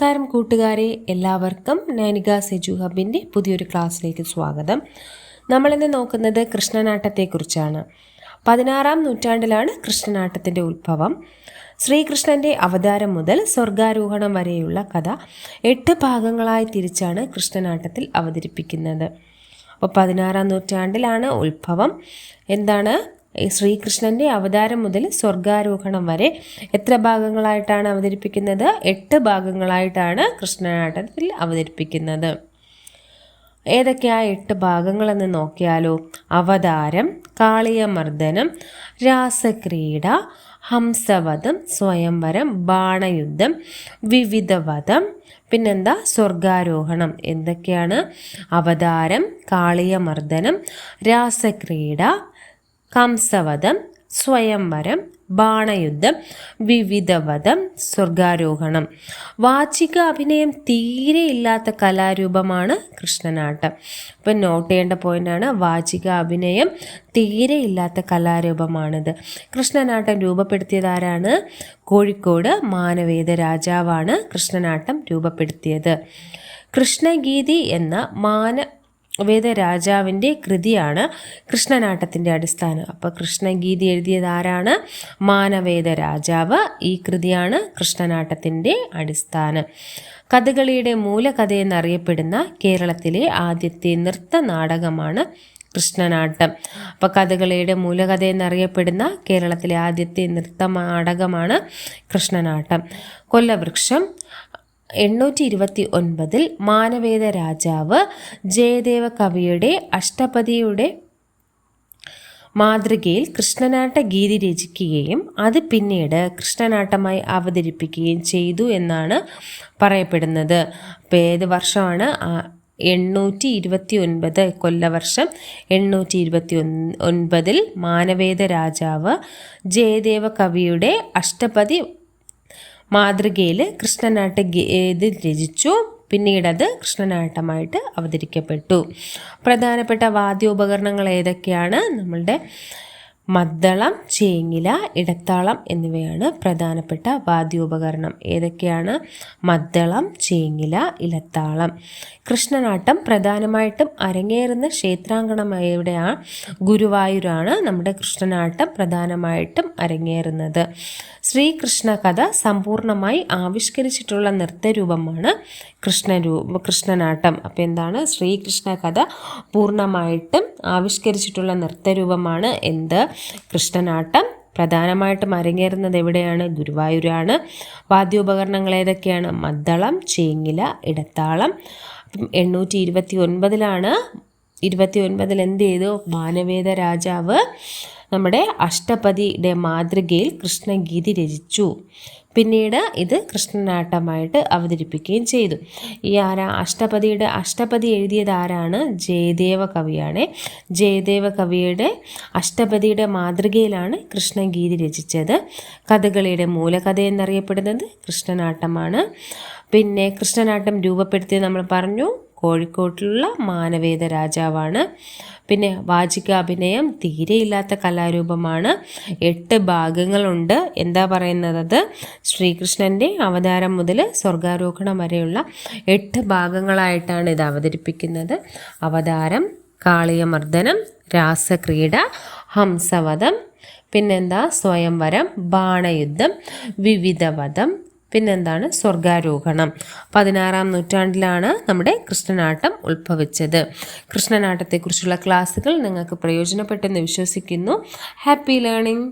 നമസ്കാരം കൂട്ടുകാരെ, എല്ലാവർക്കും നൈനികാസ് എജു ഹബിൻ്റെ പുതിയൊരു ക്ലാസ്സിലേക്ക് സ്വാഗതം. നമ്മളിന്ന് നോക്കുന്നത് കൃഷ്ണനാട്ടത്തെക്കുറിച്ചാണ്. 16-ാം നൂറ്റാണ്ടിലാണ് കൃഷ്ണനാട്ടത്തിൻ്റെ ഉത്ഭവം. ശ്രീകൃഷ്ണൻ്റെ അവതാരം മുതൽ സ്വർഗാരോഹണം വരെയുള്ള കഥ 8 ഭാഗങ്ങളായി തിരിച്ചാണ് കൃഷ്ണനാട്ടത്തിൽ അവതരിപ്പിക്കുന്നത്. അപ്പോൾ 16-ാം നൂറ്റാണ്ടിലാണ് ഉത്ഭവം. എന്താണ് ശ്രീകൃഷ്ണൻ്റെ അവതാരം മുതൽ സ്വർഗാരോഹണം വരെ എത്ര ഭാഗങ്ങളായിട്ടാണ് അവതരിപ്പിക്കുന്നത്? 8 ഭാഗങ്ങളായിട്ടാണ് കൃഷ്ണനാട്ടത്തിൽ അവതരിപ്പിക്കുന്നത്. ഏതൊക്കെയാ 8 ഭാഗങ്ങളെന്ന് നോക്കിയാലോ? അവതാരം, കാളിയമർദ്ദനം, രാസക്രീഡ, ഹംസവധം, സ്വയംവരം, ബാണയുദ്ധം, വിവിധവധം, പിന്നെന്താ സ്വർഗാരോഹണം. എന്തൊക്കെയാണ്? അവതാരം, കാളിയമർദ്ദനം, രാസക്രീഡ, ഹംസവധം, സ്വയംവരം, ബാണയുദ്ധം, വിവിധവധം, സ്വർഗാരോഹണം. വാചിക അഭിനയം തീരെ ഇല്ലാത്ത കലാരൂപമാണ് കൃഷ്ണനാട്ടം. ഇപ്പം നോട്ട് ചെയ്യേണ്ട പോയിൻ്റാണ്, വാചിക അഭിനയം തീരെ ഇല്ലാത്ത കലാരൂപമാണിത്. കൃഷ്ണനാട്ടം രൂപപ്പെടുത്തിയത് ആരാണ്? കോഴിക്കോട് മാനവേദ രാജാവാണ് കൃഷ്ണനാട്ടം രൂപപ്പെടുത്തിയത്. കൃഷ്ണഗീതി എന്ന വേദ രാജാവിൻ്റെ കൃതിയാണ് കൃഷ്ണനാട്ടത്തിൻ്റെ അടിസ്ഥാനം. അപ്പോൾ കൃഷ്ണഗീതി എഴുതിയത് ആരാണ്? മാനവേദ രാജാവ്. ഈ കൃതിയാണ് കൃഷ്ണനാട്ടത്തിൻ്റെ അടിസ്ഥാനം. കഥകളിയുടെ മൂലകഥയെന്നറിയപ്പെടുന്ന കേരളത്തിലെ ആദ്യത്തെ നൃത്ത നാടകമാണ് കൃഷ്ണനാട്ടം. അപ്പോൾ കഥകളിയുടെ മൂലകഥയെന്നറിയപ്പെടുന്ന കേരളത്തിലെ ആദ്യത്തെ നൃത്ത നാടകമാണ് കൃഷ്ണനാട്ടം. കൊല്ലവൃക്ഷം 829 മാനവേദ രാജാവ് ജയദേവ കവിയുടെ അഷ്ടപദിയുടെ മാതൃകയിൽ കൃഷ്ണനാട്ട ഗീതി രചിക്കുകയും അത് പിന്നീട് കൃഷ്ണനാട്ടമായി അവതരിപ്പിക്കുകയും ചെയ്തു എന്നാണ് പറയപ്പെടുന്നത്. അപ്പോൾ ഏത് വർഷമാണ്? 829 കൊല്ലവർഷം 829 മാനവേദ രാജാവ് ജയദേവ കവിയുടെ അഷ്ടപതി മാതൃകയിൽ കൃഷ്ണനാട്ട ഇത് രചിച്ചു. പിന്നീടത് കൃഷ്ണനാട്ടമായിട്ട് അവതരിക്കപ്പെട്ടു. പ്രധാനപ്പെട്ട വാദ്യോപകരണങ്ങൾ ഏതൊക്കെയാണ്? നമ്മളുടെ മദ്ദളം, ചേങ്ങില, ഇടത്താളം എന്നിവയാണ് പ്രധാനപ്പെട്ട വാദ്യോപകരണം. ഏതൊക്കെയാണ്? മദ്ദളം, ചേങ്ങില, ഇലത്താളം. കൃഷ്ണനാട്ടം പ്രധാനമായിട്ടും അരങ്ങേറുന്ന ക്ഷേത്രാങ്കണം എവിടെയാണ്? ഗുരുവായൂരാണ് നമ്മുടെ കൃഷ്ണനാട്ടം പ്രധാനമായിട്ടും അരങ്ങേറുന്നത്. ശ്രീകൃഷ്ണ കഥ സമ്പൂർണമായി ആവിഷ്കരിച്ചിട്ടുള്ള നൃത്തരൂപമാണ് കൃഷ്ണനാട്ടം. അപ്പോൾ എന്താണ്? ശ്രീകൃഷ്ണ കഥ പൂർണ്ണമായിട്ടും ആവിഷ്കരിച്ചിട്ടുള്ള നൃത്തരൂപമാണ് എന്ത്? കൃഷ്ണനാട്ടം. പ്രധാനമായിട്ടും അരങ്ങേറുന്നത് എവിടെയാണ്? ഗുരുവായൂരാണ്. വാദ്യോപകരണങ്ങൾ ഏതൊക്കെയാണ്? മദ്ദളം, ചേങ്ങില, ഇടത്താളം. 829 എന്ത് ചെയ്തു? മാനവേദ രാജാവ് നമ്മുടെ അഷ്ടപദിയുടെ മാതൃകയിൽ കൃഷ്ണഗീതി രചിച്ചു. പിന്നീട് ഇത് കൃഷ്ണനാട്ടമായിട്ട് അവതരിപ്പിക്കുകയും ചെയ്തു. ഈ അഷ്ടപതി എഴുതിയത് ആരാണ്? ജയദേവ കവിയാണ്. ജയദേവ കവിയുടെ അഷ്ടപതിയുടെ മാതൃകയിലാണ് കൃഷ്ണഗീതി രചിച്ചത്. കഥകളിയുടെ മൂലകഥ എന്നറിയപ്പെടുന്നത് കൃഷ്ണനാട്ടമാണ്. പിന്നെ കൃഷ്ണനാട്ടം രൂപപ്പെടുത്തിയത് നമ്മൾ പറഞ്ഞു, കോഴിക്കോട്ടിലുള്ള മാനവേദ രാജാവാണ്. പിന്നെ വാചിക അഭിനയം തീരെയില്ലാത്ത കലാരൂപമാണ്. 8 ഭാഗങ്ങളുണ്ട്. എന്താ പറയുന്നത്? ശ്രീകൃഷ്ണൻ്റെ അവതാരം മുതൽ സ്വർഗാരോഹണം വരെയുള്ള 8 ഭാഗങ്ങളായിട്ടാണ് ഇത് അവതരിപ്പിക്കുന്നത്. അവതാരം, കാളിയമർദ്ദനം, രാസക്രീഡ, ഹംസവധം, പിന്നെന്താ സ്വയംവരം, ബാണയുദ്ധം, വിവിധവധം, പിന്നെന്താണ് സ്വർഗാരോഹണം. 16-ാം നൂറ്റാണ്ടിലാണ് നമ്മുടെ കൃഷ്ണനാട്ടം ഉത്ഭവിച്ചത്. കൃഷ്ണനാട്ടത്തെക്കുറിച്ചുള്ള ക്ലാസ്സുകൾ നിങ്ങൾക്ക് പ്രയോജനപ്പെട്ടെന്ന് വിശ്വസിക്കുന്നു. Happy learning.